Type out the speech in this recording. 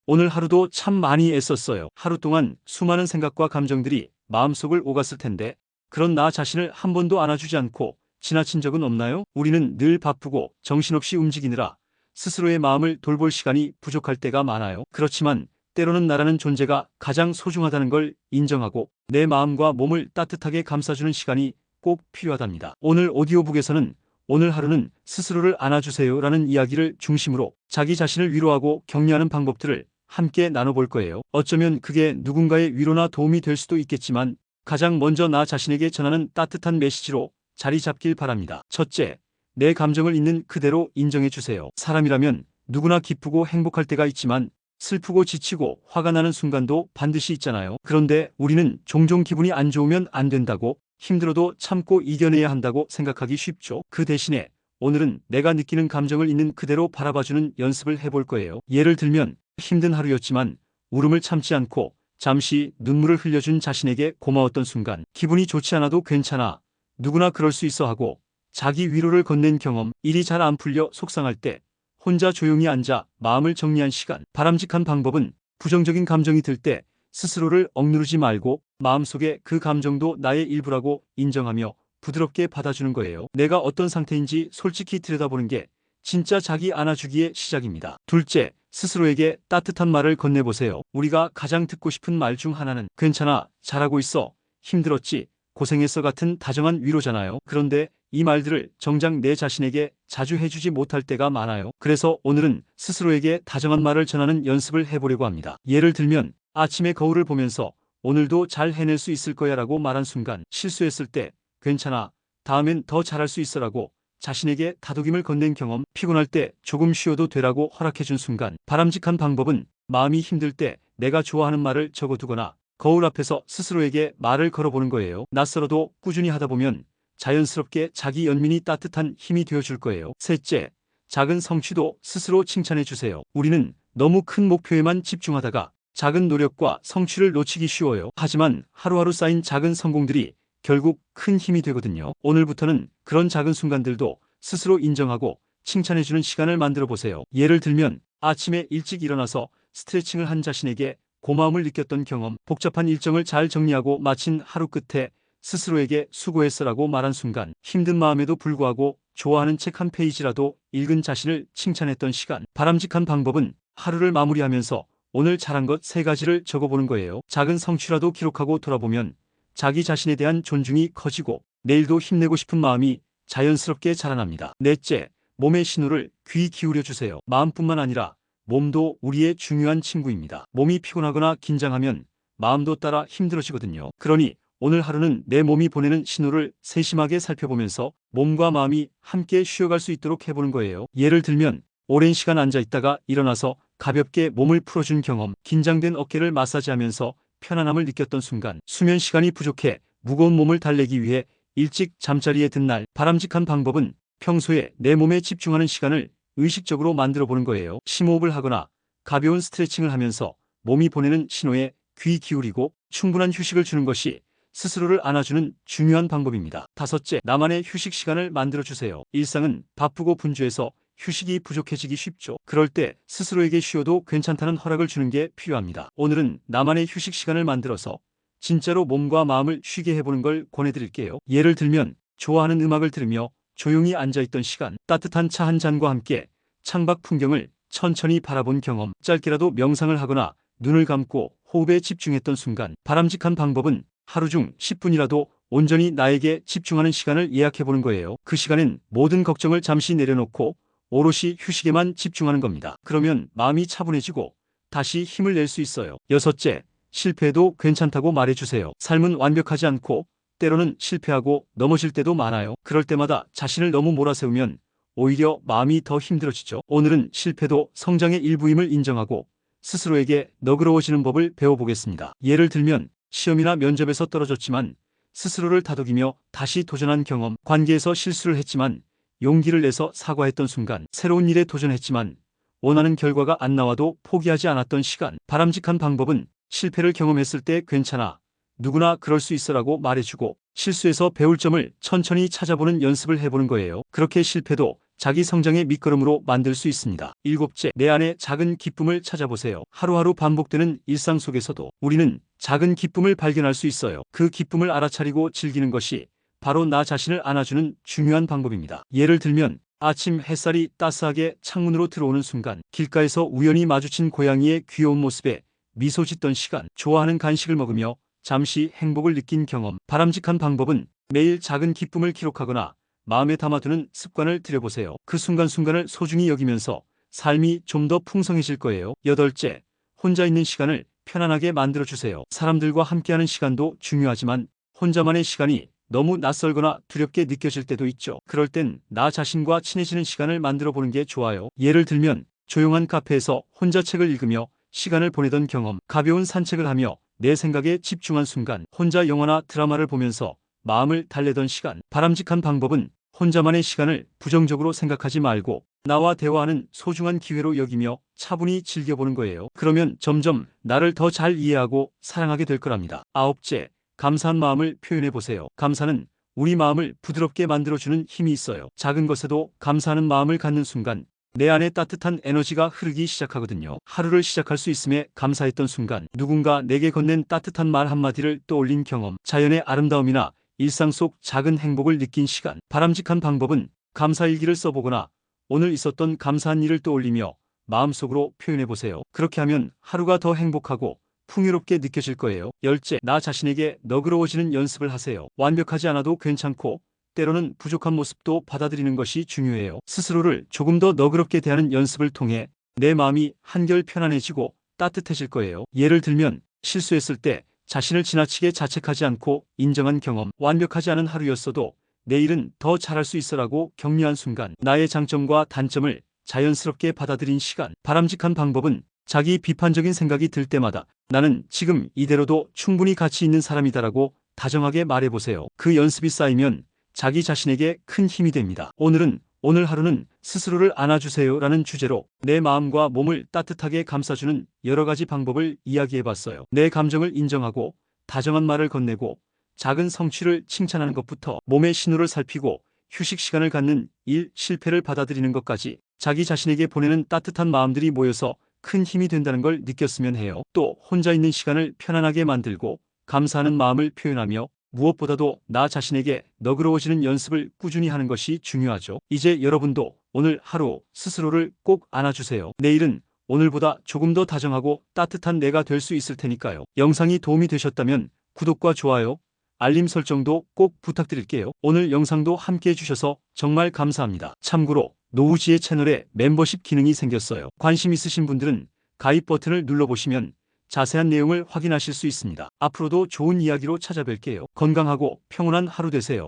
오늘 하루도 참 많이 애썼어요. 하루 동안 수많은 생각과 감정들이 마음속을 오갔을 텐데 그런 나 자신을 한 번도 안아주지 않고 지나친 적은 없나요? 우리는 늘 바쁘고 정신없이 움직이느라 스스로의 마음을 돌볼 시간이 부족할 때가 많아요. 그렇지만 때로는 나라는 존재가 가장 소중하다는 걸 인정하고 내 마음과 몸을 따뜻하게 감싸주는 시간이 꼭 필요하답니다. 오늘 오디오북에서는 오늘 하루는 스스로를 안아주세요 라는 이야기를 중심으로 자기 자신을 위로하고 격려하는 방법들을 함께 나눠볼 거예요. 어쩌면 그게 누군가의 위로나 도움이 될 수도 있겠지만 가장 먼저 나 자신에게 전하는 따뜻한 메시지로 자리 잡길 바랍니다. 첫째, 내 감정을 있는 그대로 인정해 주세요. 사람이라면 누구나 기쁘고 행복할 때가 있지만 슬프고 지치고 화가 나는 순간도 반드시 있잖아요. 그런데 우리는 종종 기분이 안 좋으면 안 된다고, 힘들어도 참고 이겨내야 한다고 생각하기 쉽죠. 그 대신에 오늘은 내가 느끼는 감정을 있는 그대로 바라봐주는 연습을 해볼 거예요. 예를 들면 힘든 하루였지만 울음을 참지 않고 잠시 눈물을 흘려준 자신에게 고마웠던 순간, 기분이 좋지 않아도 괜찮아, 누구나 그럴 수 있어 하고 자기 위로를 건넨 경험, 일이 잘 안 풀려 속상할 때 혼자 조용히 앉아 마음을 정리한 시간. 바람직한 방법은 부정적인 감정이 들 때 스스로를 억누르지 말고 마음속에 그 감정도 나의 일부라고 인정하며 부드럽게 받아주는 거예요. 내가 어떤 상태인지 솔직히 들여다보는 게 진짜 자기 안아주기의 시작입니다. 둘째, 스스로에게 따뜻한 말을 건네보세요. 우리가 가장 듣고 싶은 말 중 하나는 괜찮아, 잘하고 있어, 힘들었지, 고생했어 같은 다정한 위로잖아요. 그런데 이 말들을 정작 내 자신에게 자주 해주지 못할 때가 많아요. 그래서 오늘은 스스로에게 다정한 말을 전하는 연습을 해보려고 합니다. 예를 들면 아침에 거울을 보면서 오늘도 잘 해낼 수 있을 거야 라고 말한 순간, 실수했을 때 괜찮아, 다음엔 더 잘할 수 있어라고 자신에게 다독임을 건넨 경험, 피곤할 때 조금 쉬어도 되라고 허락해준 순간. 바람직한 방법은 마음이 힘들 때 내가 좋아하는 말을 적어두거나 거울 앞에서 스스로에게 말을 걸어보는 거예요. 낯설어도 꾸준히 하다 보면 자연스럽게 자기 연민이 따뜻한 힘이 되어줄 거예요. 셋째, 작은 성취도 스스로 칭찬해 주세요. 우리는 너무 큰 목표에만 집중하다가 작은 노력과 성취를 놓치기 쉬워요. 하지만 하루하루 쌓인 작은 성공들이 결국 큰 힘이 되거든요. 오늘부터는 그런 작은 순간들도 스스로 인정하고 칭찬해주는 시간을 만들어 보세요. 예를 들면 아침에 일찍 일어나서 스트레칭을 한 자신에게 고마움을 느꼈던 경험, 복잡한 일정을 잘 정리하고 마친 하루 끝에 스스로에게 수고했어라고 말한 순간, 힘든 마음에도 불구하고 좋아하는 책 한 페이지라도 읽은 자신을 칭찬했던 시간. 바람직한 방법은 하루를 마무리하면서 오늘 잘한 것 3가지를 적어보는 거예요. 작은 성취라도 기록하고 돌아보면 자기 자신에 대한 존중이 커지고 내일도 힘내고 싶은 마음이 자연스럽게 자라납니다. 넷째, 몸의 신호를 귀 기울여 주세요. 마음뿐만 아니라 몸도 우리의 중요한 친구입니다. 몸이 피곤하거나 긴장하면 마음도 따라 힘들어지거든요. 그러니 오늘 하루는 내 몸이 보내는 신호를 세심하게 살펴보면서 몸과 마음이 함께 쉬어갈 수 있도록 해보는 거예요. 예를 들면 오랜 시간 앉아 있다가 일어나서 가볍게 몸을 풀어준 경험, 긴장된 어깨를 마사지하면서 편안함을 느꼈던 순간, 수면 시간이 부족해 무거운 몸을 달래기 위해 일찍 잠자리에 든 날. 바람직한 방법은 평소에 내 몸에 집중하는 시간을 의식적으로 만들어 보는 거예요. 심호흡을 하거나 가벼운 스트레칭을 하면서 몸이 보내는 신호에 귀 기울이고 충분한 휴식을 주는 것이 스스로를 안아주는 중요한 방법입니다. 다섯째, 나만의 휴식 시간을 만들어주세요. 일상은 바쁘고 분주해서 휴식이 부족해지기 쉽죠. 그럴 때 스스로에게 쉬어도 괜찮다는 허락을 주는 게 필요합니다. 오늘은 나만의 휴식 시간을 만들어서 진짜로 몸과 마음을 쉬게 해보는 걸 권해드릴게요. 예를 들면 좋아하는 음악을 들으며 조용히 앉아있던 시간, 따뜻한 차 한 잔과 함께 창밖 풍경을 천천히 바라본 경험, 짧게라도 명상을 하거나 눈을 감고 호흡에 집중했던 순간. 바람직한 방법은 하루 중 10분이라도 온전히 나에게 집중하는 시간을 예약해보는 거예요. 그 시간엔 모든 걱정을 잠시 내려놓고 오롯이 휴식에만 집중하는 겁니다. 그러면 마음이 차분해지고 다시 힘을 낼 수 있어요. 여섯째, 실패해도 괜찮다고 말해주세요. 삶은 완벽하지 않고 때로는 실패하고 넘어질 때도 많아요. 그럴 때마다 자신을 너무 몰아세우면 오히려 마음이 더 힘들어지죠. 오늘은 실패도 성장의 일부임을 인정하고 스스로에게 너그러워지는 법을 배워보겠습니다. 예를 들면 시험이나 면접에서 떨어졌지만 스스로를 다독이며 다시 도전한 경험, 관계에서 실수를 했지만 용기를 내서 사과했던 순간, 새로운 일에 도전했지만 원하는 결과가 안 나와도 포기하지 않았던 시간. 바람직한 방법은 실패를 경험했을 때 괜찮아, 누구나 그럴 수 있어라고 말해주고 실수에서 배울 점을 천천히 찾아보는 연습을 해보는 거예요. 그렇게 실패도 자기 성장의 밑거름으로 만들 수 있습니다. 일곱째, 내 안에 작은 기쁨을 찾아보세요. 하루하루 반복되는 일상 속에서도 우리는 작은 기쁨을 발견할 수 있어요. 그 기쁨을 알아차리고 즐기는 것이 바로 나 자신을 안아주는 중요한 방법입니다. 예를 들면 아침 햇살이 따스하게 창문으로 들어오는 순간, 길가에서 우연히 마주친 고양이의 귀여운 모습에 미소 짓던 시간, 좋아하는 간식을 먹으며 잠시 행복을 느낀 경험. 바람직한 방법은 매일 작은 기쁨을 기록하거나 마음에 담아두는 습관을 들여보세요. 그 순간순간을 소중히 여기면서 삶이 좀 더 풍성해질 거예요. 여덟째, 혼자 있는 시간을 편안하게 만들어주세요. 사람들과 함께하는 시간도 중요하지만 혼자만의 시간이 너무 낯설거나 두렵게 느껴질 때도 있죠. 그럴 땐 나 자신과 친해지는 시간을 만들어 보는 게 좋아요. 예를 들면 조용한 카페에서 혼자 책을 읽으며 시간을 보내던 경험, 가벼운 산책을 하며 내 생각에 집중한 순간, 혼자 영화나 드라마를 보면서 마음을 달래던 시간. 바람직한 방법은 혼자만의 시간을 부정적으로 생각하지 말고 나와 대화하는 소중한 기회로 여기며 차분히 즐겨보는 거예요. 그러면 점점 나를 더 잘 이해하고 사랑하게 될 거랍니다. 아홉째, 감사한 마음을 표현해 보세요. 감사는 우리 마음을 부드럽게 만들어주는 힘이 있어요. 작은 것에도 감사하는 마음을 갖는 순간 내 안에 따뜻한 에너지가 흐르기 시작하거든요. 하루를 시작할 수 있음에 감사했던 순간, 누군가 내게 건넨 따뜻한 말 한마디를 떠올린 경험, 자연의 아름다움이나 일상 속 작은 행복을 느낀 시간. 바람직한 방법은 감사일기를 써보거나 오늘 있었던 감사한 일을 떠올리며 마음속으로 표현해 보세요. 그렇게 하면 하루가 더 행복하고 풍요롭게 느껴질 거예요. 열째, 나 자신에게 너그러워지는 연습을 하세요. 완벽하지 않아도 괜찮고 때로는 부족한 모습도 받아들이는 것이 중요해요. 스스로를 조금 더 너그럽게 대하는 연습을 통해 내 마음이 한결 편안해지고 따뜻해질 거예요. 예를 들면 실수했을 때 자신을 지나치게 자책하지 않고 인정한 경험, 완벽하지 않은 하루였어도 내일은 더 잘할 수 있어라고 격려한 순간, 나의 장점과 단점을 자연스럽게 받아들인 시간. 바람직한 방법은 자기 비판적인 생각이 들 때마다 나는 지금 이대로도 충분히 가치 있는 사람이다라고 다정하게 말해보세요. 그 연습이 쌓이면 자기 자신에게 큰 힘이 됩니다. 오늘 하루는 스스로를 안아주세요라는 주제로 내 마음과 몸을 따뜻하게 감싸주는 여러 가지 방법을 이야기해봤어요. 내 감정을 인정하고 다정한 말을 건네고 작은 성취를 칭찬하는 것부터 몸의 신호를 살피고 휴식 시간을 갖는 일, 실패를 받아들이는 것까지 자기 자신에게 보내는 따뜻한 마음들이 모여서 큰 힘이 된다는 걸 느꼈으면 해요. 또 혼자 있는 시간을 편안하게 만들고 감사하는 마음을 표현하며 무엇보다도 나 자신에게 너그러워지는 연습을 꾸준히 하는 것이 중요하죠. 이제 여러분도 오늘 하루 스스로를 꼭 안아주세요. 내일은 오늘보다 조금 더 다정하고 따뜻한 내가 될 수 있을 테니까요. 영상이 도움이 되셨다면 구독과 좋아요, 알림 설정도 꼭 부탁드릴게요. 오늘 영상도 함께 해주셔서 정말 감사합니다. 참고로 노우지의 채널에 멤버십 기능이 생겼어요. 관심 있으신 분들은 가입 버튼을 눌러보시면 자세한 내용을 확인하실 수 있습니다. 앞으로도 좋은 이야기로 찾아뵐게요. 건강하고 평온한 하루 되세요.